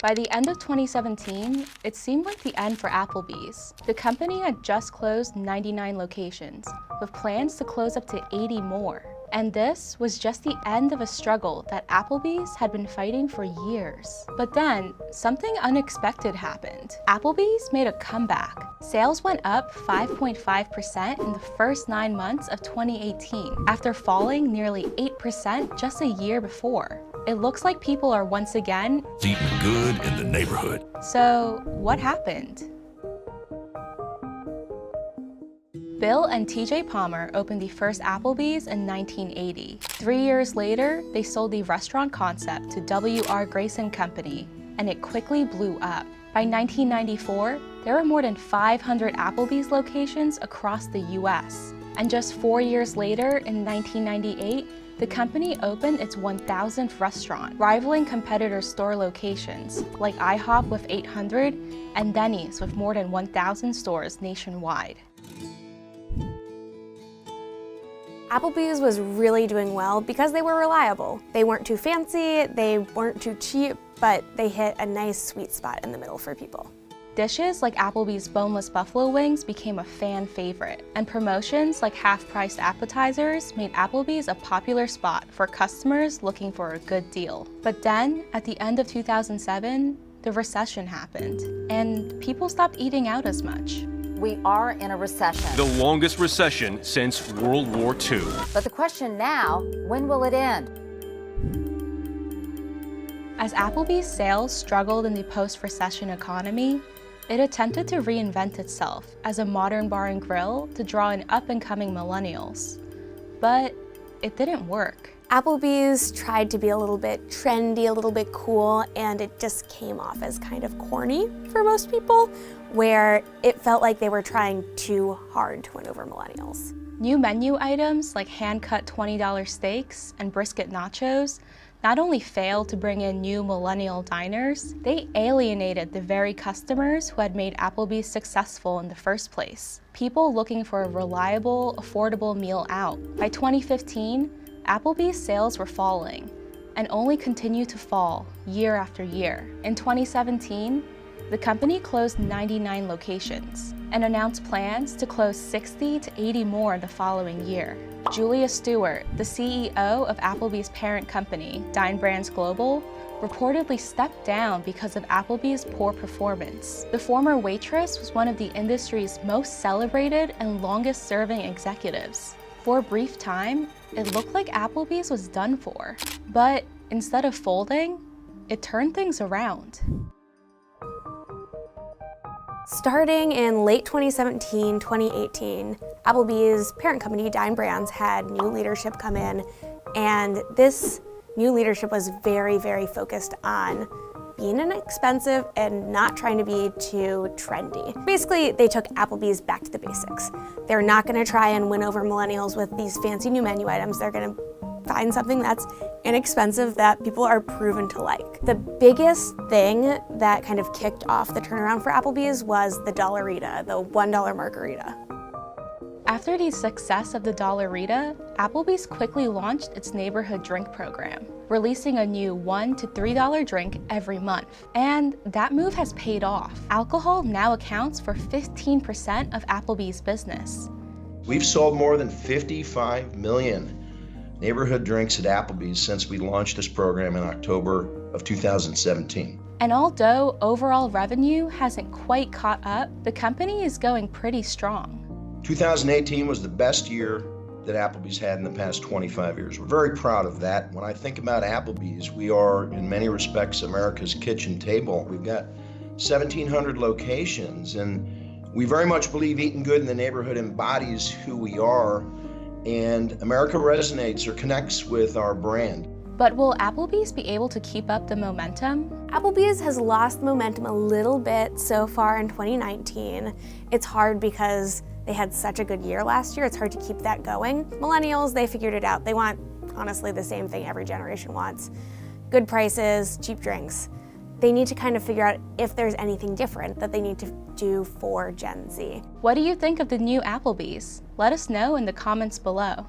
By the end of 2017, it seemed like the end for Applebee's. The company had just closed 99 locations, with plans to close up to 80 more. And this was just the end of a struggle that Applebee's had been fighting for years. But then, something unexpected happened. Applebee's made a comeback. Sales went up 5.5% in the first 9 months of 2018, after falling nearly 8% just a year before. It looks like people are once again eating good in the neighborhood. So, what happened? Bill and TJ Palmer opened the first Applebee's in 1980. 3 years later, they sold the restaurant concept to W.R. Grayson Company, and it quickly blew up. By 1994, there were more than 500 Applebee's locations across the US. And just 4 years later, in 1998, the company opened its 1,000th restaurant, rivaling competitor store locations like IHOP with 800 and Denny's with more than 1,000 stores nationwide. Applebee's was really doing well because they were reliable. They weren't too fancy, they weren't too cheap, but they hit a nice sweet spot in the middle for people. Dishes like Applebee's boneless buffalo wings became a fan favorite, and promotions like half-priced appetizers made Applebee's a popular spot for customers looking for a good deal. But then, at the end of 2007, the recession happened, and people stopped eating out as much. We are in a recession. The longest recession since World War II. But the question now, when will it end? As Applebee's sales struggled in the post-recession economy, it attempted to reinvent itself as a modern bar and grill to draw in up-and-coming millennials. But it didn't work. Applebee's tried to be a little bit trendy, a little bit cool, and it just came off as kind of corny for most people, where it felt like they were trying too hard to win over millennials. New menu items like hand-cut $20 steaks and brisket nachos not only failed to bring in new millennial diners, they alienated the very customers who had made Applebee's successful in the first place. People looking for a reliable, affordable meal out. By 2015, Applebee's sales were falling, and only continued to fall year after year. In 2017, the company closed 99 locations and announced plans to close 60 to 80 more the following year. Julia Stewart, the CEO of Applebee's parent company, Dine Brands Global, reportedly stepped down because of Applebee's poor performance. The former waitress was one of the industry's most celebrated and longest-serving executives. For a brief time, it looked like Applebee's was done for. But instead of folding, it turned things around. Starting in late 2017, 2018, Applebee's parent company, Dine Brands, had new leadership come in, and this new leadership was very, very focused on being inexpensive and not trying to be too trendy. Basically, they took Applebee's back to the basics. They're not gonna try and win over millennials with these fancy new menu items. They're gonna find something that's inexpensive that people are proven to like. The biggest thing that kind of kicked off the turnaround for Applebee's was the Dollarita, the $1 margarita. After the success of the Dollarita, Applebee's quickly launched its neighborhood drink program, releasing a new $1 to $3 drink every month. And that move has paid off. Alcohol now accounts for 15% of Applebee's business. We've sold more than 55 million neighborhood drinks at Applebee's since we launched this program in October of 2017. And although overall revenue hasn't quite caught up, the company is going pretty strong. 2018 was the best year that Applebee's had in the past 25 years. We're very proud of that. When I think about Applebee's, we are in many respects America's kitchen table. We've got 1,700 locations, and we very much believe eating good in the neighborhood embodies who we are, and America resonates or connects with our brand. But will Applebee's be able to keep up the momentum? Applebee's has lost momentum a little bit so far in 2019. It's hard because they had such a good year last year. It's hard to keep that going. Millennials, they figured it out. They want, honestly, the same thing every generation wants. Good prices, cheap drinks. They need to kind of figure out if there's anything different that they need to do for Gen Z. What do you think of the new Applebee's? Let us know in the comments below.